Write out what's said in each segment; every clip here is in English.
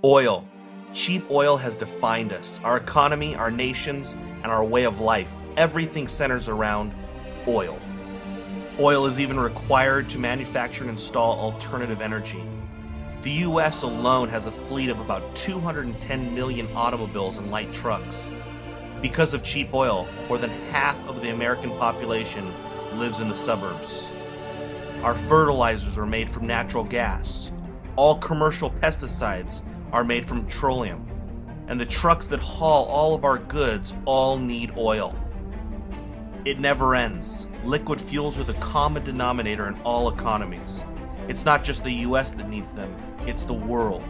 Oil. Cheap oil has defined us, our economy, our nations, and our way of life. Everything centers around oil. Oil is even required to manufacture and install alternative energy. The US alone has a fleet of about 210 million automobiles and light trucks. Because of cheap oil, more than half of the American population lives in the suburbs. Our fertilizers are made from natural gas. All commercial pesticides are made from petroleum. And the trucks that haul all of our goods all need oil. It never ends. Liquid fuels are the common denominator in all economies. It's not just the US that needs them, it's the world.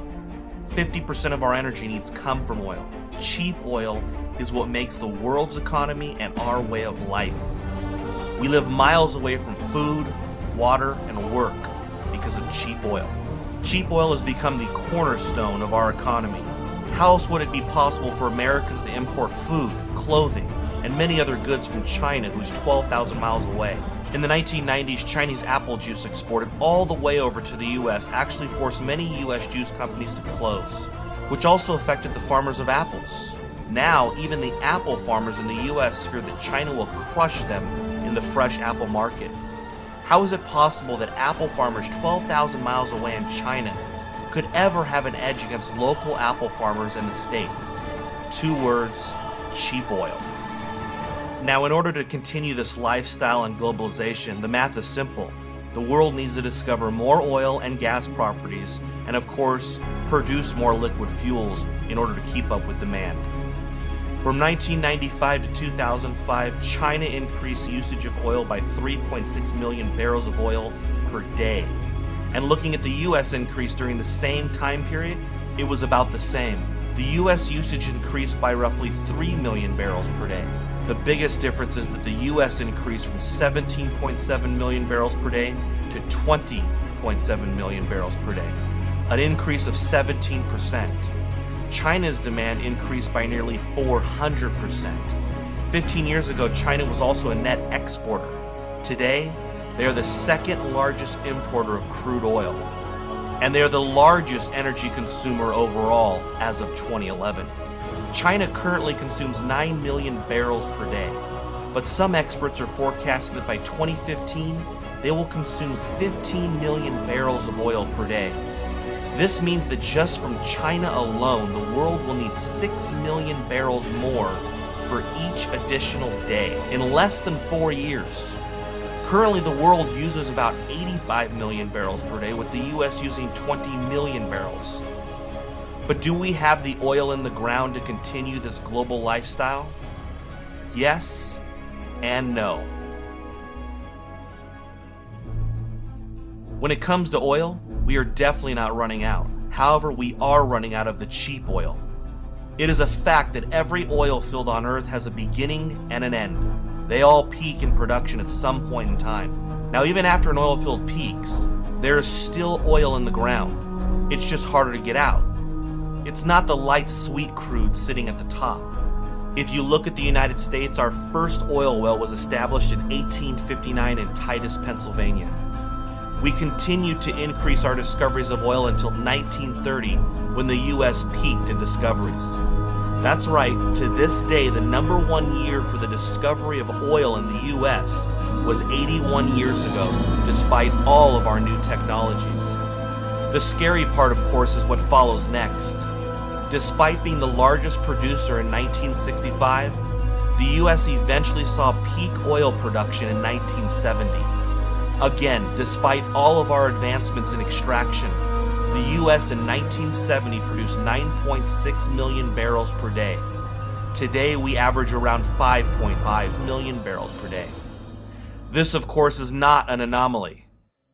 50% of our energy needs come from oil. Cheap oil is what makes the world's economy and our way of life. We live miles away from food, water, and work because of cheap oil. Cheap oil has become the cornerstone of our economy. How else would it be possible for Americans to import food, clothing, and many other goods from China, who's 12,000 miles away? In the 1990s, Chinese apple juice exported all the way over to the US actually forced many US juice companies to close, which also affected the farmers of apples. Now, even the apple farmers in the US fear that China will crush them in the fresh apple market. How is it possible that apple farmers 12,000 miles away in China could ever have an edge against local apple farmers in the States? 2 words: cheap oil. Now, in order to continue this lifestyle and globalization, the math is simple. The world needs to discover more oil and gas properties, and of course, produce more liquid fuels in order to keep up with demand. From 1995 to 2005, China increased usage of oil by 3.6 million barrels of oil per day. And looking at the US increase during the same time period, it was about the same. The US usage increased by roughly 3 million barrels per day. The biggest difference is that the US increased from 17.7 million barrels per day to 20.7 million barrels per day, an increase of 17%. China's demand increased by nearly 400%. 15 years ago, China was also a net exporter. Today, they are the second largest importer of crude oil, and they are the largest energy consumer overall as of 2011. China currently consumes 9 million barrels per day, but some experts are forecasting that by 2015, they will consume 15 million barrels of oil per day. This means that just from China alone, the world will need 6 million barrels more for each additional day in less than 4 years. Currently, the world uses about 85 million barrels per day, with the US using 20 million barrels. But do we have the oil in the ground to continue this global lifestyle? Yes and no. When it comes to oil, we are definitely not running out. However, we are running out of the cheap oil. It is a fact that every oil field on Earth has a beginning and an end. They all peak in production at some point in time. Now, even after an oil field peaks, there is still oil in the ground. It's just harder to get out. It's not the light, sweet crude sitting at the top. If you look at the United States, our first oil well was established in 1859 in Titus, Pennsylvania. We continued to increase our discoveries of oil until 1930, when the US peaked in discoveries. That's right, to this day, the #1 year for the discovery of oil in the US was 81 years ago, despite all of our new technologies. The scary part, of course, is what follows next. Despite being the largest producer in 1965, the US eventually saw peak oil production in 1970. Again, despite all of our advancements in extraction, the US in 1970 produced 9.6 million barrels per day. Today, we average around 5.5 million barrels per day. This, of course, is not an anomaly.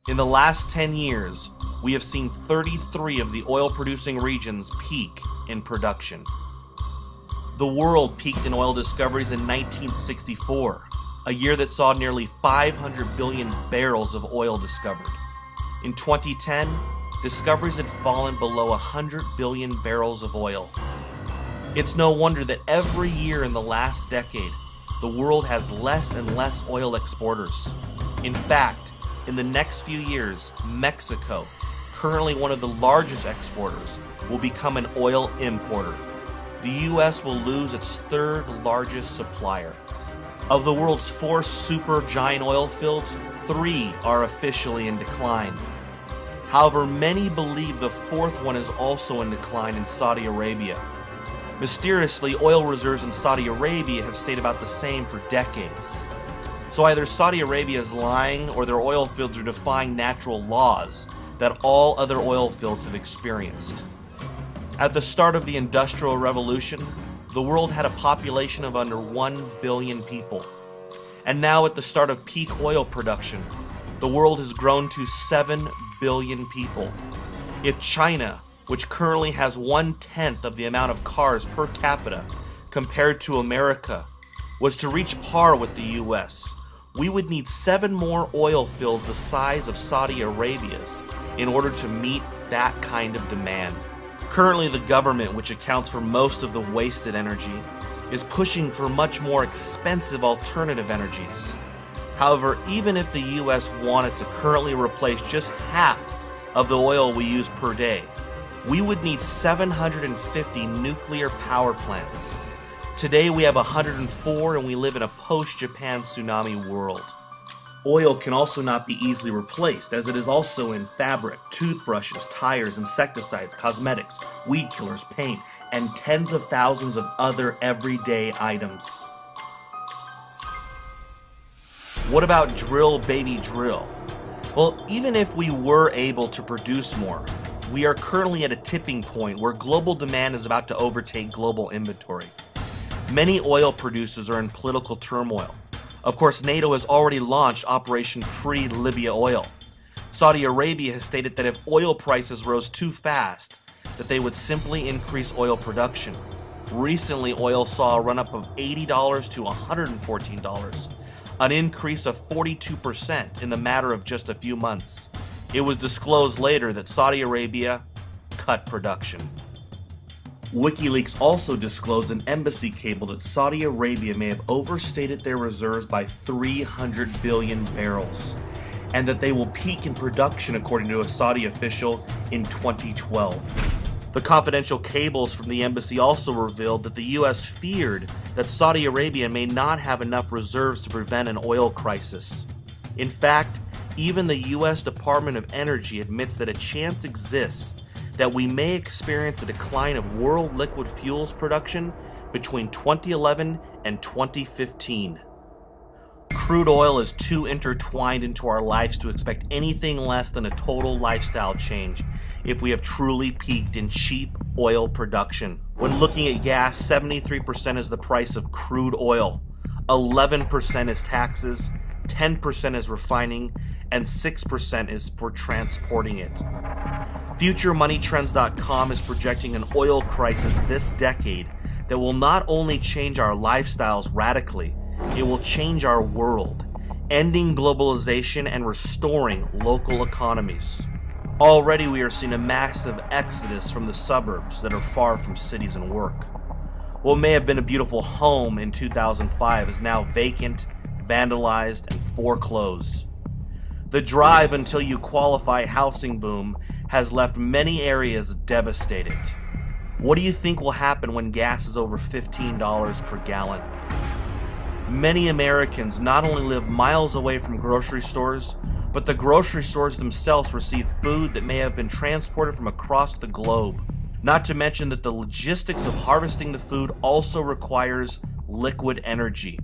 In the last 10 years, we have seen 33 of the oil-producing regions peak in production. The world peaked in oil discoveries in 1964, a year that saw nearly 500 billion barrels of oil discovered. In 2010, discoveries had fallen below 100 billion barrels of oil. It's no wonder that every year in the last decade, the world has less and less oil exporters. In fact, in the next few years, Mexico, currently one of the largest exporters, will become an oil importer. The U.S. will lose its third largest supplier. Of the world's 4 super giant oil fields, 3 are officially in decline. However, many believe the 4th one is also in decline in Saudi Arabia. Mysteriously, oil reserves in Saudi Arabia have stayed about the same for decades. So either Saudi Arabia is lying or their oil fields are defying natural laws that all other oil fields have experienced. At the start of the Industrial Revolution, the world had a population of under 1 billion people. And now at the start of peak oil production, the world has grown to 7 billion people. If China, which currently has 1/10 of the amount of cars per capita compared to America, was to reach par with the US, we would need 7 more oil fields the size of Saudi Arabia's in order to meet that kind of demand. Currently, the government, which accounts for most of the wasted energy, is pushing for much more expensive alternative energies. However, even if the US wanted to currently replace just half of the oil we use per day, we would need 750 nuclear power plants. Today we have 104 and we live in a post-Japan tsunami world. Oil can also not be easily replaced, as it is also in fabric, toothbrushes, tires, insecticides, cosmetics, weed killers, paint, and tens of thousands of other everyday items. What about drill, baby, drill? Well, even if we were able to produce more, we are currently at a tipping point where global demand is about to overtake global inventory. Many oil producers are in political turmoil. Of course, NATO has already launched Operation Free Libya Oil. Saudi Arabia has stated that if oil prices rose too fast, that they would simply increase oil production. Recently, oil saw a run-up of $80 to $114, an increase of 42% in the matter of just a few months. It was disclosed later that Saudi Arabia cut production. WikiLeaks also disclosed an embassy cable that Saudi Arabia may have overstated their reserves by 300 billion barrels, and that they will peak in production, according to a Saudi official, in 2012. The confidential cables from the embassy also revealed that the U.S. feared that Saudi Arabia may not have enough reserves to prevent an oil crisis. In fact, even the U.S. Department of Energy admits that a chance exists that we may experience a decline of world liquid fuels production between 2011 and 2015. Crude oil is too intertwined into our lives to expect anything less than a total lifestyle change if we have truly peaked in cheap oil production. When looking at gas, 73% is the price of crude oil, 11% is taxes, 10% is refining, and 6% is for transporting it. FutureMoneyTrends.com is projecting an oil crisis this decade that will not only change our lifestyles radically, it will change our world, ending globalization and restoring local economies. Already we are seeing a massive exodus from the suburbs that are far from cities and work. What may have been a beautiful home in 2005 is now vacant, vandalized, and foreclosed. The drive until you qualify housing boom has left many areas devastated. What do you think will happen when gas is over $15 per gallon? Many Americans not only live miles away from grocery stores, but the grocery stores themselves receive food that may have been transported from across the globe. Not to mention that the logistics of harvesting the food also requires liquid energy.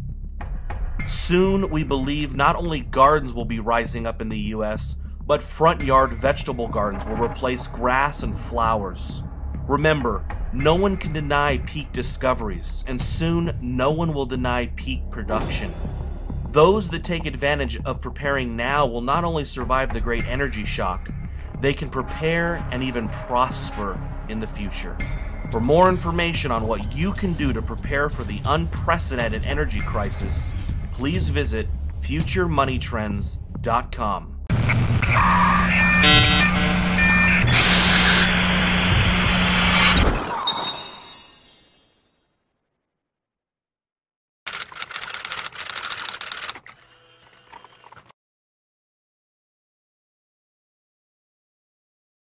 Soon, we believe not only gardens will be rising up in the US, but front yard vegetable gardens will replace grass and flowers. Remember, no one can deny peak discoveries, and soon no one will deny peak production. Those that take advantage of preparing now will not only survive the great energy shock, they can prepare and even prosper in the future. For more information on what you can do to prepare for the unprecedented energy crisis, please visit FutureMoneyTrends.com.